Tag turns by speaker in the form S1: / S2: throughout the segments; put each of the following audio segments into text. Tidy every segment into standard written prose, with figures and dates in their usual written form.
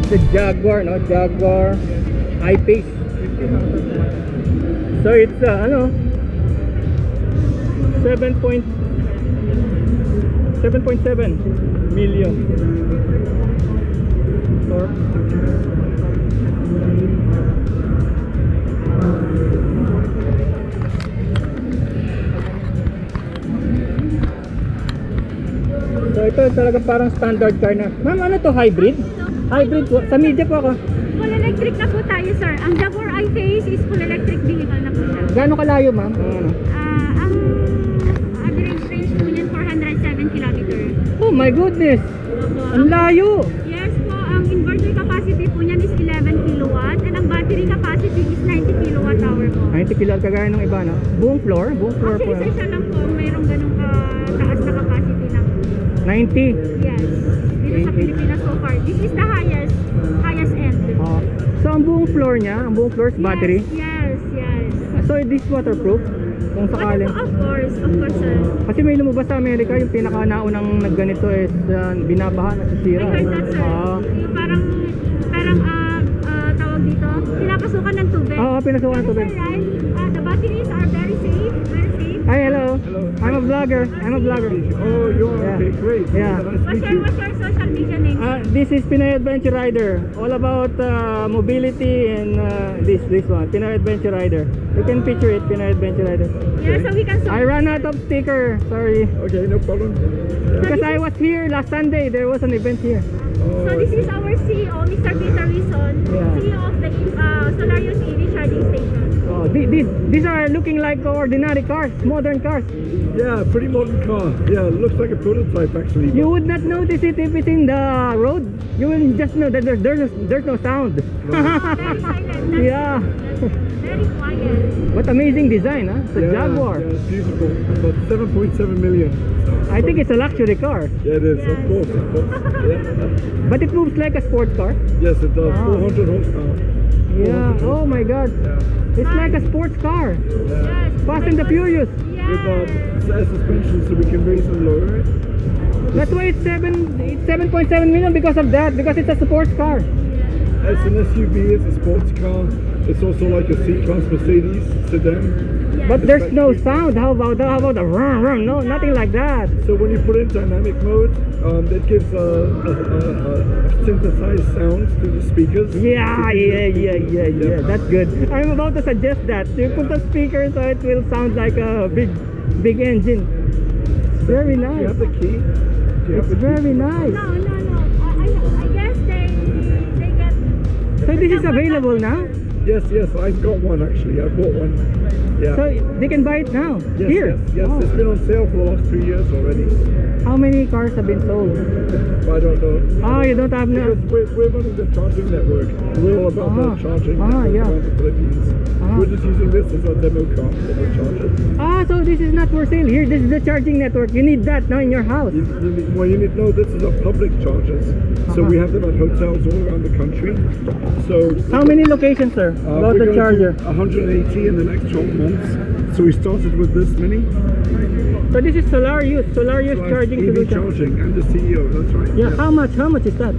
S1: the Jaguar, no? Jaguar I-Pace. So it's ano, 7.7 million torque. So ito talaga parang standard car na. Ma'am, ano to, hybrid? Hybrid po. Sa media po ako.
S2: Full electric na po tayo, sir. Ang Jaguar I-Pace is full electric vehicle na po siya.
S1: Gaano kalayo, ma'am?
S2: Ang average range po niyan 407 kilometer.
S1: Oh my goodness!
S2: Opo.
S1: Ang layo!
S2: Yes po, ang inverter capacity po niyan is 11 kilowatt and ang battery capacity is 90 kilowatt hour po.
S1: 90 kilowatt kagaya ng iba, no? Buong floor po.
S2: Actually, isa lang po, mayroong ganong taas na capacity ng
S1: 90.
S2: yes. Dito sa Pilipinas so far. This is the highest end.
S1: So ang buong floor niya, ang buong floor is battery.
S2: Yes.
S1: So this waterproof kung sakaling.
S2: Of course, sir.
S1: Kasi may lumabas sa Amerika, yung pinaka-naunang nagganito is binabaha na sisira.
S2: I heard that, sir. Yung parang tawag dito, pinapasukan ng tubig.
S1: Oo, pinasukan ng tubig.
S2: Sir, right? The batteries are very safe.
S1: Hi, hello.
S3: Hello.
S1: I'm a vlogger.
S3: Oh, you are?
S1: Yeah.
S3: Okay, great.
S1: Yeah.
S3: Nice to meet you.
S2: What's your social media name?
S1: This is Pinoy Adventure Rider. All about mobility and this one, Pinoy Adventure Rider. You can picture it, Pinoy Adventure Rider.
S2: Yeah, so we can
S1: I ran out of sticker. Sorry.
S3: Okay, no problem.
S1: Because I was here last Sunday. There was an event here.
S2: So this is our CEO, Mr. Peter Rizon,
S1: Yeah.
S2: CEO of the Solarius EV charging station.
S1: Oh, these are looking like ordinary cars, modern cars.
S3: Yeah, pretty modern car. Yeah, looks like a prototype actually.
S1: You would not notice it if it's in the road. You will just know that there's no sound.
S2: Very silent.
S1: Yeah.
S2: Very quiet.
S1: What amazing design, huh? It's a Jaguar.
S3: Yeah, it's beautiful. But 7.7 million.
S1: I think it's a luxury car.
S3: Yeah, it is. Of course. Yeah.
S1: But it moves like a sports car.
S3: Yes, it does.
S1: Wow.
S3: 400 horsepower.
S1: Yeah. Oh my God.
S3: Yeah.
S1: It's like a sports car.
S2: Yes.
S1: Fast and the Furious.
S3: With
S2: Yes.
S3: suspension, so we can raise and lower it.
S1: That's why it's 7.7 million because of that. Because it's a sports car.
S3: It's an SUV. It's a sports car. It's also like a C-Class Mercedes sedan.
S1: But there's no sound. How about the run, run? No, nothing like that.
S3: So when you put in dynamic mode, that gives a synthesized sound to the speakers.
S1: Yeah. That's good. I'm about to suggest that. You put the speaker so it will sound like a big engine. It's very
S3: Do you
S1: nice.
S3: have the key? Do you have
S1: It's
S3: the key?
S1: very nice.
S2: No. I guess they get.
S1: So this is available now?
S3: Yes, I've got one actually. I bought one. Yeah.
S1: So they can buy it now?
S3: yes,
S1: Here?
S3: yes.
S1: Oh.
S3: It's been on sale for the last 2 years already.
S1: How many cars have been sold?
S3: I don't know.
S1: Oh, you don't have no.
S3: Because we're running the charging network. We're all about the charging network
S1: yeah.
S3: around the Philippines. We're just using this as our demo car for the chargers.
S1: So this is not for sale here. This is the charging network. You need that now in your house.
S3: You need no. This is our public chargers. So we have them at hotels all around the country. So
S1: How many locations, sir? About the
S3: we're gonna
S1: charger.
S3: do 180 in the next 12 months. So we started with this many.
S1: So this is Solarius charging
S3: EV
S1: solution.
S3: charging and the CEO. That's right.
S1: Yeah. How much is that?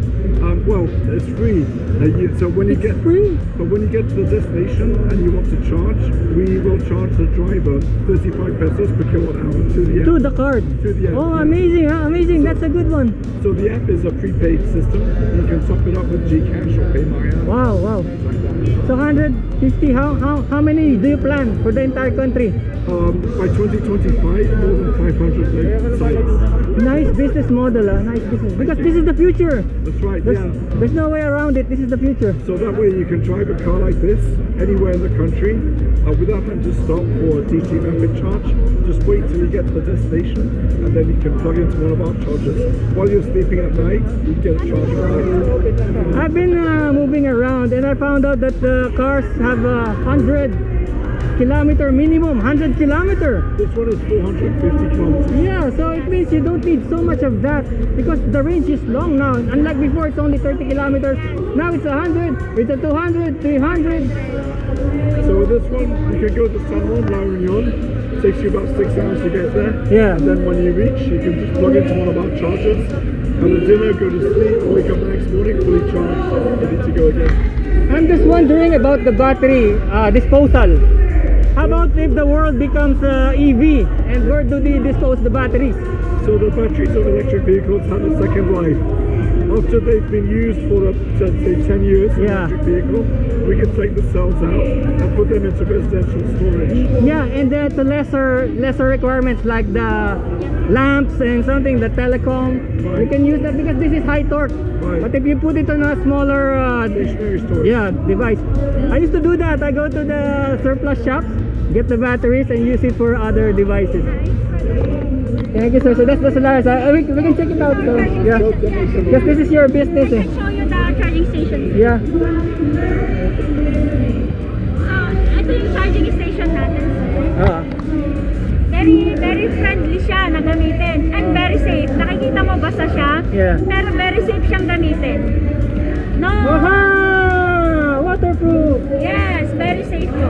S3: Well, it's free. So when you
S1: It's
S3: get
S1: free.
S3: But when you get to the destination and you want to charge, we will charge the driver 35 pesos per kilowatt hour to the app.
S1: To the card.
S3: To the app.
S1: Oh, amazing, huh? Amazing. That's a good one.
S3: So the app is a prepaid system. You can top it up with GCASH or Pay My App.
S1: Wow. So 150. How many do you plan for the entire country?
S3: By 2025, more than 500 sites.
S1: Nice business model, nice business. Because this is the future.
S3: That's right.
S1: There's no way around it. This is the future.
S3: So that way you can drive a car like this anywhere in the country without having to stop for a DC rapid charge. Just wait till you get to the destination and then you can plug into one of our chargers. While you're sleeping at night, you get a charge for that.
S1: I've been moving around and I found out that the cars have 100 kilometer minimum, 100 kilometer.
S3: This one is 450 kilometers.
S1: Yeah, so it means you don't need so much of that because the range is long now. Unlike before, it's only 30 kilometers. Now it's 100, it's a 200, 300.
S3: So with this one, you can go to San Juan, La Union. Takes you about 6 hours to get there.
S1: Yeah.
S3: And then when you reach, you can just plug into one of our chargers. have a dinner, go to sleep, wake up the next morning fully charged, ready to go again.
S1: I'm just wondering about the battery disposal. How about if the world becomes EV, and where do they dispose the batteries?
S3: So the batteries of electric vehicles have a second life. After they've been used for, say, 10 years in
S1: Yeah.
S3: an electric vehicle, we can take the cells out and put them into residential storage.
S1: Yeah, and the lesser requirements like the lamps and something, the telecom, we can use that because this is high torque.
S3: Right.
S1: But if you put it on a smaller
S3: Stationary storage.
S1: yeah, device. I used to do that. I go to the surplus shops, get the batteries and use it for other devices. Thank you, sir. So that's the Solarius. We can check it out. So, yeah. Because this is your business.
S2: I can show you the charging station.
S1: Yeah.
S2: So, ito yung charging station natin, sir.
S1: Ah.
S2: Very friendly siya na gamitin. And very safe. Nakikita mo basta siya.
S1: Yeah.
S2: Pero very safe siyang gamitin. No.
S1: Aha! Waterproof.
S2: Yes, very safe po.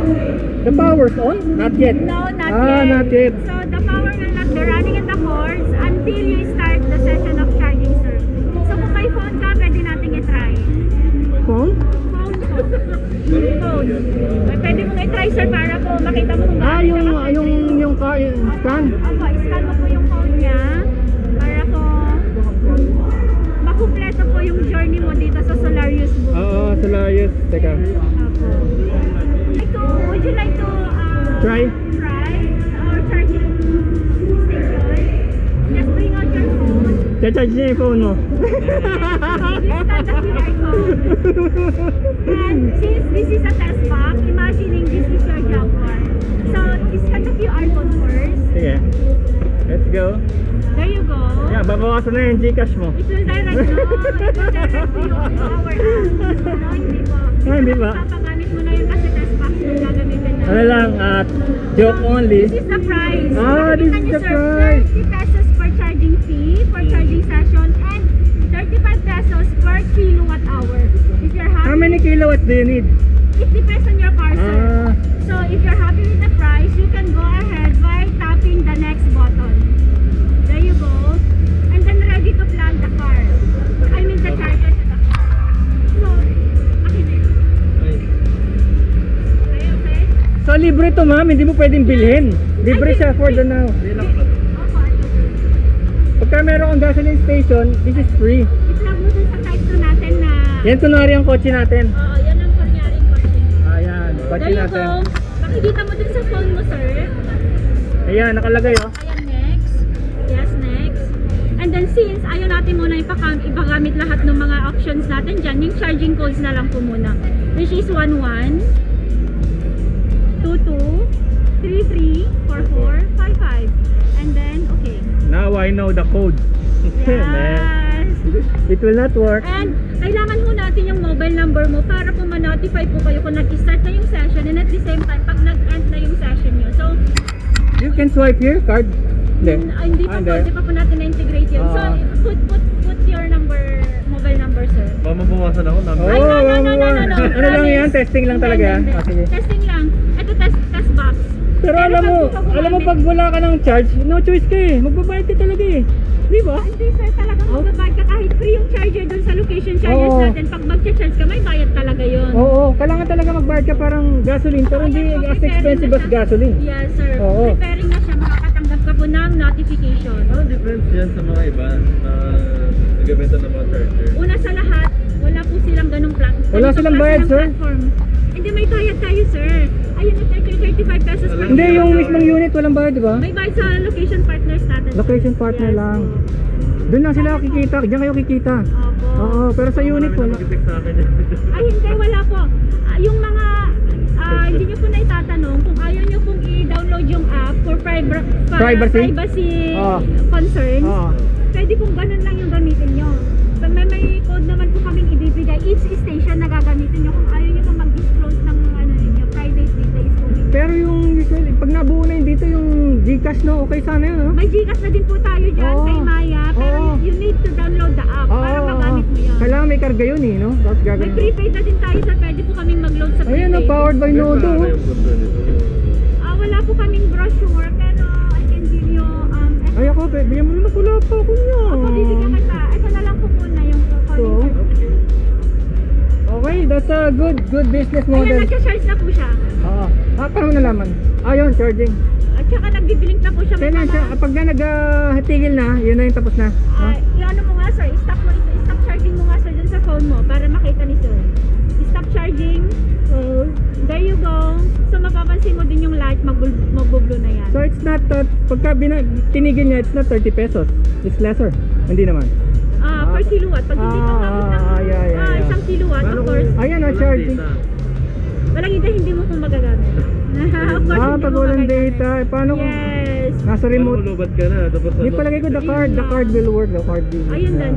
S1: The power's on? Not yet.
S2: No, not
S1: Ah,
S2: yet.
S1: not yet.
S2: So, the power will not be running in the cords until you start the session of charging, sir. So, kung may phone ka, pwede natin i-try.
S1: Phone?
S2: Phone. Pwede mong i-try, sir, para po makita mo kung
S1: Ah,
S2: gaano siya ka-friendly.
S1: yung scan.
S2: Opo, scan mo po yung phone niya para po makumpleto po yung journey mo dito sa Solarius book.
S1: Oo, Solarius. Teka.
S2: Opo. Would you like to
S1: Try?
S2: try our charging station? Just bring out your phone.
S1: Charge niya yung phone mo.
S2: Scan the QR code. And since this is a test box, imagining this is your Jaguar. So, scan the QR code first.
S1: Sige. Let's go.
S2: There you go.
S1: Yeah, babawasan na yung GCASH mo.
S2: It will direct, no? It will direct to you on our app. No, hindi po.
S1: Ah, hindi ba?
S2: Papagamit mo na yun kasi test box yung gagamitin na.
S1: Ano lang, joke only.
S2: This is the price.
S1: Ah, this
S2: Makikita
S1: is
S2: niyo,
S1: the
S2: sir,
S1: price.
S2: 30 pesos per charging fee, per charging session, and 35 pesos per kilowatt hour. If you're happy,
S1: How many kilowatts do you need?
S2: it depends on your car, sir.
S1: Ah,
S2: So, if you're happy with the price, you can go ahead by tapping the next button. There you go. And then ready to plug the car. I mean the charger to the car. So, okay na yun. Okay?
S1: so libre to ma'am, hindi mo pwedeng bilhin. Libre siya for the now.
S2: Opo,
S1: Pagka meron kang gasoline station, this is free.
S2: i-plug mo dun sa type 2 natin na...
S1: Yan tunari ang kotse natin.
S2: Oo, yan ang kunyaring kotse.
S1: Ayan, kotse
S2: There you
S1: natin.
S2: go. Makikita mo dun sa phone mo, sir.
S1: Ayan, nakalagay oh.
S2: Ayan, next. Yes, next. And then since ayaw natin muna ipagamit lahat ng mga options natin dyan, yung charging codes na lang po muna. Which is 11 22 33 44 55. And then, okay.
S1: Now I know the code.
S2: Yes.
S1: It will not work.
S2: And kailangan ho natin yung mobile number mo para po ma-notify po kayo kung nag-start na yung session and at the same time, pag nag-end na yung session nyo. So,
S1: You can swipe here, card. Hindi.
S2: hindi pa po, hindi pa po natin na-integrate yun. So, put your mobile number, sir.
S4: Baka mabawasan ako namin.
S2: Ay, no.
S1: Ano lang yan? Testing lang talaga yan.
S2: Hindi.
S1: Ah, sige.
S2: Testing lang. Ito test box.
S1: Pero alam mo pag wala ka ng charge, no choice ka eh. Magbabayad ka talaga eh. Di ba?
S2: Hindi, sir, talagang magbabayad ka kahit free yung charger dun sa location chargers
S1: Oo.
S2: natin. Pag mag-charge ka, may bayad talaga yun.
S1: Oo, kailangan talaga magbayad ka parang gasoline. Pero hindi
S2: Ayan po,
S1: as
S2: preparing
S1: expensive
S2: na
S1: as
S2: siya.
S1: gasoline.
S2: Yes, sir.
S1: Oo.
S2: Preparing na siya. Makakatanggap ka po ng notification.
S4: Anong difference yan sa mga iba na nagamita ng mga charger?
S2: Una sa lahat, wala po silang ganong
S1: Wala silang bayad, sir?
S2: platform. Hindi, may bayad tayo, sir. Ayun, 35 pesos per
S1: Hindi, yung
S2: kilowatt
S1: mismong unit walang bayad, di ba?
S2: hour. May bayad sa location partners natin. sir.
S1: Location partner
S2: Yes,
S1: lang.
S2: po.
S1: Doon lang sila kikita, diyan kayo kikita.
S2: Opo.
S1: Oo, pero sa unit wala.
S4: Mag-fix sa akin yan.
S2: Ay, hindi, wala po. Yung mga, hindi nyo po na itatanong, kung ayaw nyo pong i-download yung app for
S1: Privacy? Oo.
S2: concerns,
S1: Oo.
S2: pwede pong ganun lang yung gamitin nyo. So, may code naman po kaming ibibigay. Each station na gagamitin nyo kung ayaw nyo pong mag-disclose ng ninyo, private details po.
S1: Pero yung usually, pag nabuo na yung dito yung GCash, no, okay sana yun, no?
S2: May GCash na din po tayo dyan
S1: Oo.
S2: kay Maya, pero
S1: Oo.
S2: you need to download the app para magamit mo yan.
S1: Kailangan may karga yun eh, no? Tapos
S2: May
S1: gagawin.
S2: prepaid na din tayo, sir. Pwede po kaming mag-load sa prepaid.
S1: Ayan, no, powered by Nodo.
S4: Wala
S1: oh.
S4: kayong control nito.
S2: Wala po kaming brochure, pero I can give you
S1: Ay ako, bigyan mo na pula pa ako niya.
S2: Opo, bibigyan kita. Ito na
S1: good business
S2: Ayan,
S1: model.
S2: nagka-charge na po siya.
S1: Oo. Parang nalaman. Ayun, charging.
S2: At saka nagbiblink na po siya. May
S1: Kailan siya, pag naghatigil na, yun na yung tapos na. Ha?
S2: i-ano mo nga sir, stop mo ito, stop charging mo nga sir dun sa phone mo para makita ni sir. Stop charging. There you go. So mapapansin mo din yung light, magbublo na yan.
S1: So it's not, pagka tinigil niya, it's not 30 pesos. It's lesser. Hindi naman.
S2: Per kilowatt. Pag hindi pa umabot ng
S1: yeah.
S2: isang kilowatt, of course.
S1: Ayan o, charging.
S2: Walang hindi mo kung magagamit. Of course, hindi
S1: pag
S2: mo
S1: walang
S2: magagamit.
S1: data, paano kung
S2: Yes.
S1: nasa remote?
S4: Lubat ka na. Tapos
S1: Di palagay ko the card will work. The card will work.
S2: Ayun din.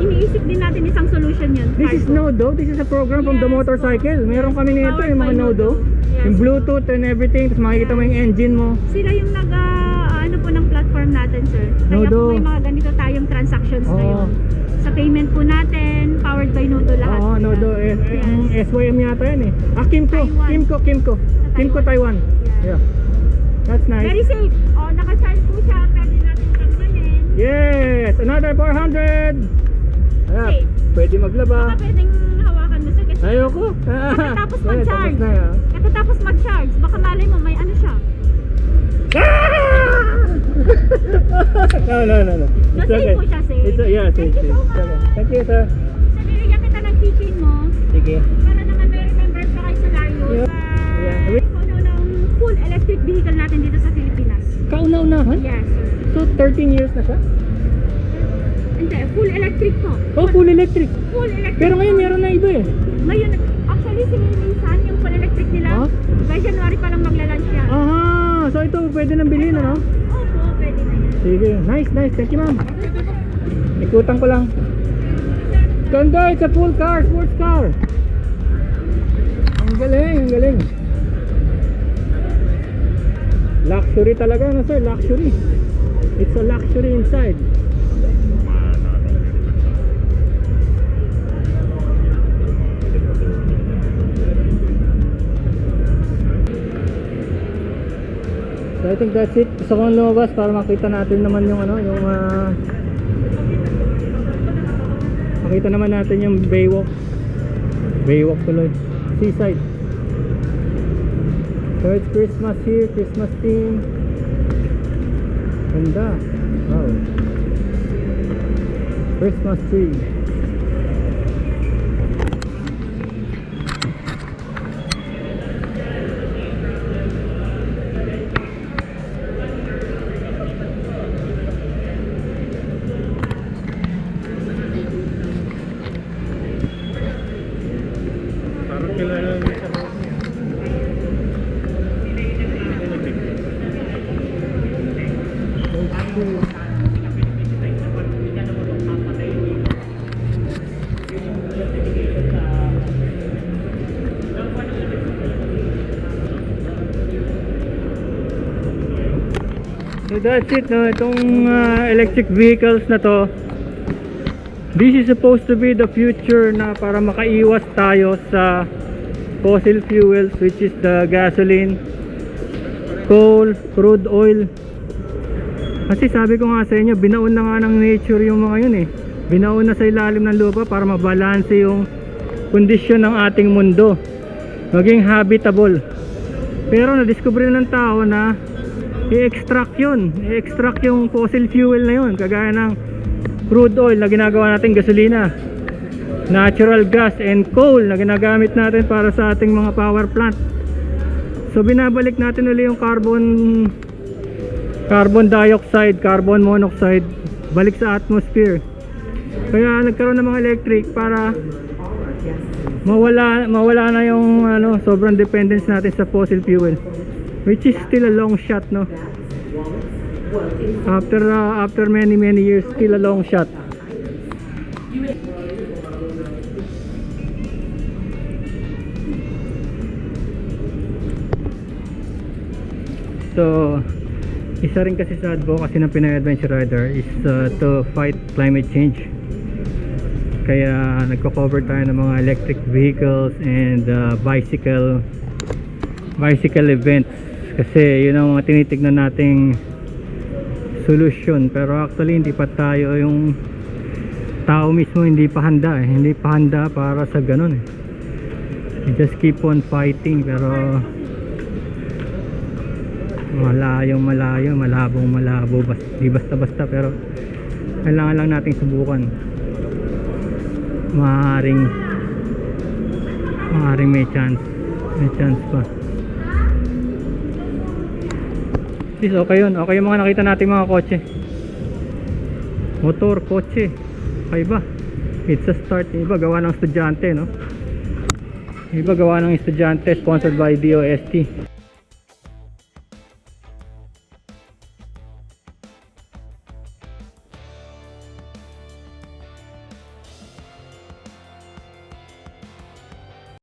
S2: Iniisip din natin isang solution yun.
S1: This is Nodo. This is a program from the
S2: Yes,
S1: motorcycle. Meron kami nito,
S2: Powered
S1: yung mga
S2: by
S1: Nodo.
S2: Yes.
S1: Yung Bluetooth and everything. Tapos makikita mo yung engine mo.
S2: Sila yung ano po ng platform natin, sir. Kaya
S1: Nodo.
S2: po may mga ganito tayong transactions
S1: Oo.
S2: ngayon. Sa payment po natin, powered by Nodo lahat.
S1: Oo, Nodo.
S2: Yes.
S1: SYM yata yan eh. Kimco.
S2: Taiwan.
S1: Kimco, Taiwan. Yeah. That's nice.
S2: Very safe. Naka-charge po siya. Pwede natin tanggalin.
S1: Yes! Another 400! Ayan,
S2: Safe.
S1: pwede maglaba.
S2: Baka pwedeng hawakan mo, sir. Kasi
S1: Ayoko.
S2: Katatapos
S1: Wala,
S2: mag-charge.
S1: tapos na yan.
S2: Katatapos mag-charge. Baka malay mo, may ano siya.
S1: No.
S2: So, safe po siya, safe.
S1: Yeah, safe.
S2: Thank you so
S1: It's
S2: much.
S1: okay. Thank you, sir.
S2: So, nilagyan kita ng keychain mo.
S1: Sige.
S2: Para naman may remember pa kay Solarius.
S1: Yeah.
S2: Puno ng full electric vehicle natin dito sa Pilipinas.
S1: Kauna-unahan?
S2: Yes, sir.
S1: So, 13 years na siya?
S2: Hindi, full electric po.
S1: Oh, full electric.
S2: Full electric.
S1: Pero ngayon meron na iba eh.
S2: Ngayon, actually, si Nissan, yung full electric nila,
S1: Huh?
S2: by January pa lang magla-launch yan.
S1: Aha, so ito pwede nang bilhin, ano?
S2: Opo, pwede na yan.
S1: Sige, nice. Thank you, ma'am. Ikutan ko lang. Ganda, it's a full car, sports car. Ang galing. Luxury talaga, no sir? Luxury. It's a luxury inside. So I think that's it. Gusto kong lumabas para makita natin naman yung makita naman natin yung Baywalk tuloy, seaside. So it's Christmas here, Christmas theme. Ganda. Wow. Christmas tree.
S4: Parang kilala mo siya.
S1: So that's it, no? Itong electric vehicles na to, this is supposed to be the future na para makaiwas tayo sa fossil fuels, which is the gasoline, coal, crude oil. Kasi sabi ko nga sa inyo, binaon na nga ng nature yung mga yun eh. Binaon na sa ilalim ng lupa para mabalanse yung kondisyon ng ating mundo, maging habitable. Pero na-discover ng tao na i-extract yung fossil fuel na yun, kagaya ng crude oil na ginagawa natin gasolina, natural gas and coal na ginagamit natin para sa ating mga power plant. So binabalik natin ulit yung carbon dioxide, carbon monoxide balik sa atmosphere. Kaya nagkaroon ng mga electric para mawala na yung sobrang dependence natin sa fossil fuel, which is still a long shot, no? After many years, still a long shot. So isa rin kasi sa advocacy ng Pinoy Adventure Rider is to fight climate change. Kaya nagko-cover tayo ng mga electric vehicles and bicycle events, kasi yun ang mga tinitignan nating solution. Pero actually hindi pa tayo, yung tao mismo hindi pa handa para sa ganun eh. You just keep on fighting, pero malayo, malabo, di basta-basta, pero kailangan lang nating subukan. Maaaring may chance pa. Sis, okay yun mga nakita natin mga kotse, motor, kotse, okay ba? It's a start. Iba gawa ng estudyante, no? Iba gawa ng estudyante, sponsored by DOST.